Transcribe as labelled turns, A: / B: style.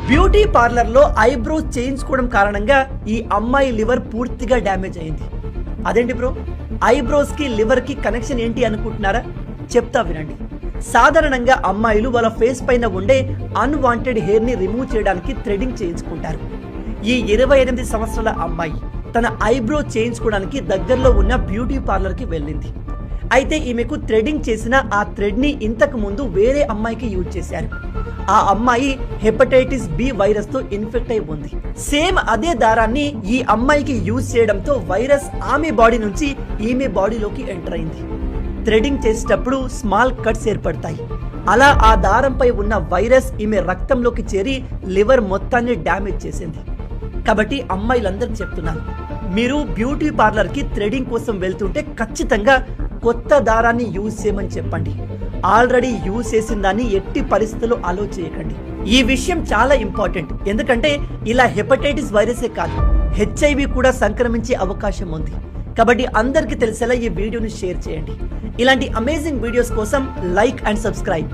A: Beauty parlour లో eyebrows చేయించుకోవడం కారణంగా ఈ అమ్మాయి లివర్ పూర్తిగా డ్యామేజ్ అయింది. అదేంటి బ్రో, ఐబ్రోస్ కి లివర్ కి కనెక్షన్ ఏంటి అనుకుంటున్నారా? చెప్తా వినండి. సాధారణంగా అమ్మాయిలు వాళ్ళ ఫేస్ పైన ఉండే అన్వాంటెడ్ హెయిర్ ని రిమూవ్ చేయడానికి థ్రెడింగ్ చేయించుకుంటారు. ఈ 28 సంవత్సరాల అమ్మాయి తన ఐబ్రో చేయించుకోవడానికి దగ్గరలో ఉన్న బ్యూటీ పార్లర్ కి వెళ్ళింది. అయితే ఈమెకు థ్రెడింగ్ చేసిన ఆ థ్రెడ్ ని ఇంతకు ముందు వేరే అమ్మాయికి యూజ్ చేశారు. ఆ అమ్మాయి హెపటైటిస్ బి వైరస్ తో ఇన్ఫెక్ట్ అయి ఉంది. సేమ్ అదే దారాన్ని ఈ అమ్మాయికి యూజ్ చేయడంతో వైరస్ ఆమె బాడీ నుంచి ఈమె బాడీలోకి ఎంటర్ అయింది. థ్రెడింగ్ చేసేటప్పుడు స్మాల్ కట్స్ ఏర్పడతాయి. అలా ఆ దారంపై ఉన్న వైరస్ ఈమె రక్తంలోకి చేరి లివర్ మొత్తాన్ని డ్యామేజ్ చేసింది. కాబట్టి అమ్మాయిలందరూ చెప్తున్నారు, మీరు బ్యూటీ పార్లర్ కి థ్రెడింగ్ కోసం వెళ్తుంటే ఖచ్చితంగా కొత్త దారాన్ని యూజ్ చేయమని చెప్పండి. ఆల్రెడీ యూజ్ చేసిన దాన్ని ఎట్టి పరిస్థితుల్లో అలో చేయకండి. ఈ విషయం చాలా ఇంపార్టెంట్. ఎందుకంటే ఇలా హెపటైటిస్ వైరసే కాదు, HIV కూడా సంక్రమించే అవకాశం ఉంది. కాబట్టి అందరికీ తెలిసేలా ఈ వీడియోని షేర్ చేయండి. ఇలాంటి అమేజింగ్ వీడియోస్ కోసం లైక్ అండ్ సబ్స్క్రైబ్.